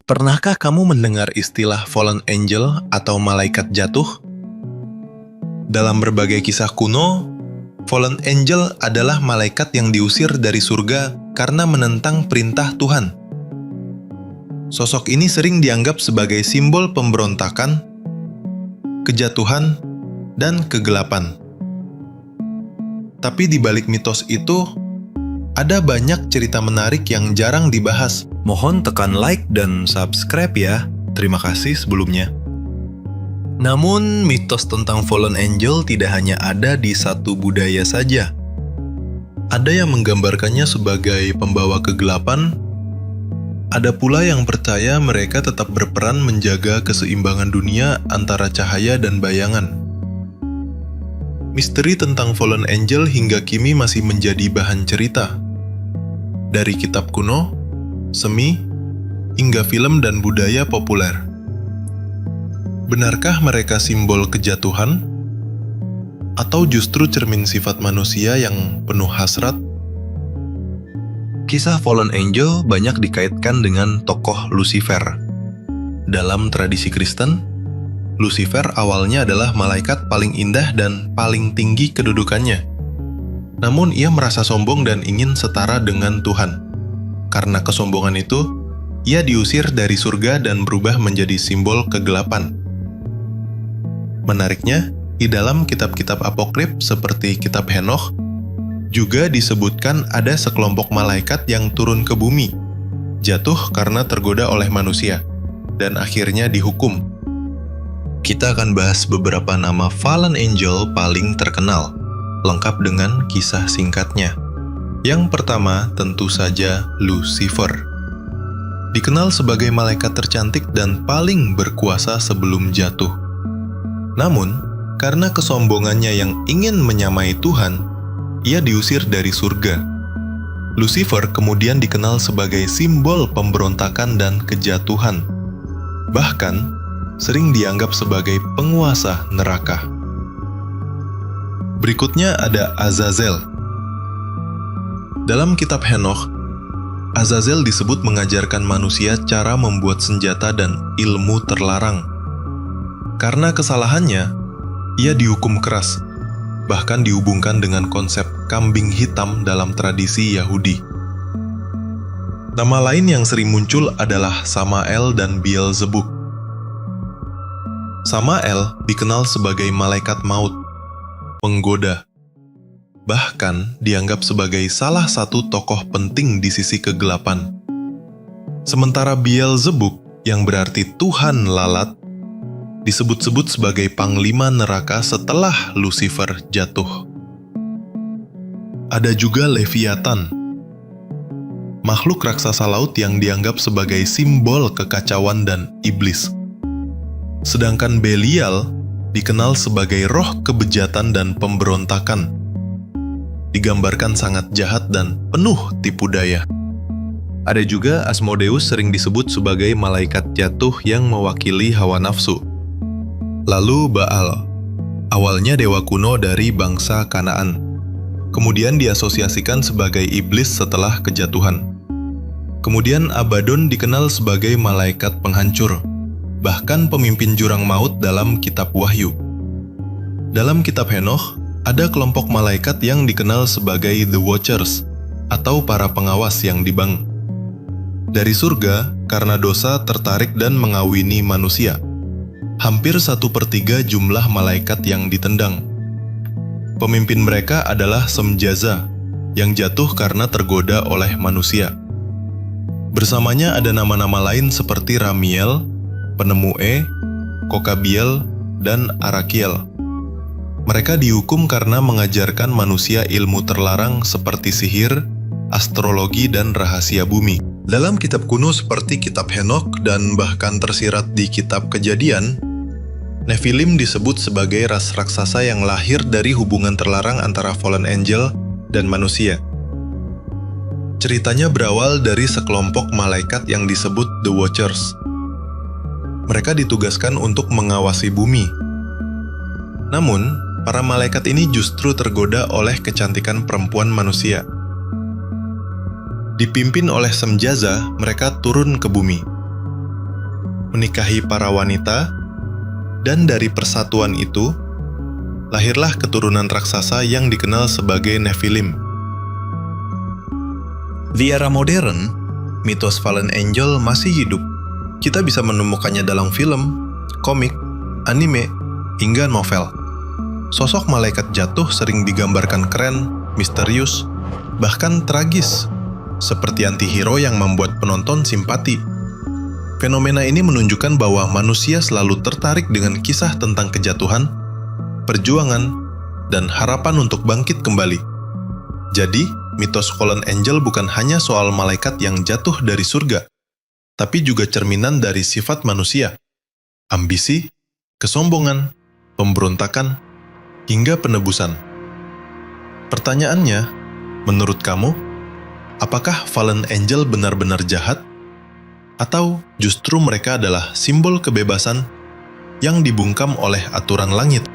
Pernahkah kamu mendengar istilah fallen angel atau malaikat jatuh? Dalam berbagai kisah kuno, fallen angel adalah malaikat yang diusir dari surga karena menentang perintah Tuhan. Sosok ini sering dianggap sebagai simbol pemberontakan, kejatuhan, dan kegelapan. Tapi di balik mitos itu, ada banyak cerita menarik yang jarang dibahas. Mohon tekan like dan subscribe ya. Terima kasih sebelumnya. Namun, mitos tentang fallen angel tidak hanya ada di satu budaya saja. Ada yang menggambarkannya sebagai pembawa kegelapan, ada pula yang percaya mereka tetap berperan menjaga keseimbangan dunia antara cahaya dan bayangan. Misteri tentang fallen angel hingga kini masih menjadi bahan cerita. Dari kitab kuno, semi, hingga film dan budaya populer. Benarkah mereka simbol kejatuhan? Atau justru cermin sifat manusia yang penuh hasrat? Kisah fallen angel banyak dikaitkan dengan tokoh Lucifer. Dalam tradisi Kristen, Lucifer awalnya adalah malaikat paling indah dan paling tinggi kedudukannya. Namun ia merasa sombong dan ingin setara dengan Tuhan. Karena kesombongan itu, ia diusir dari surga dan berubah menjadi simbol kegelapan. Menariknya, di dalam kitab-kitab apokrif seperti kitab Henokh, juga disebutkan ada sekelompok malaikat yang turun ke bumi, jatuh karena tergoda oleh manusia, dan akhirnya dihukum. Kita akan bahas beberapa nama fallen angel paling terkenal, lengkap dengan kisah singkatnya. Yang pertama tentu saja Lucifer. Dikenal sebagai malaikat tercantik dan paling berkuasa sebelum jatuh. Namun, karena kesombongannya yang ingin menyamai Tuhan, ia diusir dari surga. Lucifer kemudian dikenal sebagai simbol pemberontakan dan kejatuhan. Bahkan, sering dianggap sebagai penguasa neraka. Berikutnya ada Azazel. Dalam kitab Henokh, Azazel disebut mengajarkan manusia cara membuat senjata dan ilmu terlarang. Karena kesalahannya, ia dihukum keras, bahkan dihubungkan dengan konsep kambing hitam dalam tradisi Yahudi. Nama lain yang sering muncul adalah Samael dan Beelzebub. Samael dikenal sebagai malaikat maut, penggoda. Bahkan dianggap sebagai salah satu tokoh penting di sisi kegelapan. Sementara Beelzebub, yang berarti Tuhan lalat, disebut-sebut sebagai panglima neraka setelah Lucifer jatuh. Ada juga Leviathan, makhluk raksasa laut yang dianggap sebagai simbol kekacauan dan iblis. Sedangkan Belial dikenal sebagai roh kebejatan dan pemberontakan. Digambarkan sangat jahat dan penuh tipu daya. Ada juga Asmodeus sering disebut sebagai malaikat jatuh yang mewakili hawa nafsu. Lalu Baal, awalnya dewa kuno dari bangsa Kanaan. Kemudian diasosiasikan sebagai iblis setelah kejatuhan. Kemudian Abaddon dikenal sebagai malaikat penghancur, bahkan pemimpin jurang maut dalam kitab Wahyu. Dalam kitab Henokh, ada kelompok malaikat yang dikenal sebagai The Watchers, atau para pengawas yang dibangun. Dari surga, karena dosa tertarik dan mengawini manusia. Hampir 1/3 jumlah malaikat yang ditendang. Pemimpin mereka adalah Semjaza, yang jatuh karena tergoda oleh manusia. Bersamanya ada nama-nama lain seperti Ramiel, penemu Kokabiel, dan Arakiel. Mereka dihukum karena mengajarkan manusia ilmu terlarang seperti sihir, astrologi, dan rahasia bumi. Dalam kitab kuno seperti kitab Henokh dan bahkan tersirat di kitab Kejadian, Nephilim disebut sebagai ras raksasa yang lahir dari hubungan terlarang antara fallen angel dan manusia. Ceritanya berawal dari sekelompok malaikat yang disebut The Watchers. Mereka ditugaskan untuk mengawasi bumi. Namun, para malaikat ini justru tergoda oleh kecantikan perempuan manusia. Dipimpin oleh Semjaza, mereka turun ke bumi. menikahi para wanita, dan dari persatuan itu, lahirlah keturunan raksasa yang dikenal sebagai Nephilim. Di era modern, mitos fallen angel masih hidup. Kita bisa menemukannya dalam film, komik, anime, hingga novel. Sosok malaikat jatuh sering digambarkan keren, misterius, bahkan tragis, seperti antihero yang membuat penonton simpati. Fenomena ini menunjukkan bahwa manusia selalu tertarik dengan kisah tentang kejatuhan, perjuangan, dan harapan untuk bangkit kembali. Jadi, mitos fallen angel bukan hanya soal malaikat yang jatuh dari surga, tapi juga cerminan dari sifat manusia, ambisi, kesombongan, pemberontakan, hingga penebusan. Pertanyaannya, menurut kamu, apakah fallen angel benar-benar jahat? Atau justru mereka adalah simbol kebebasan yang dibungkam oleh aturan langit?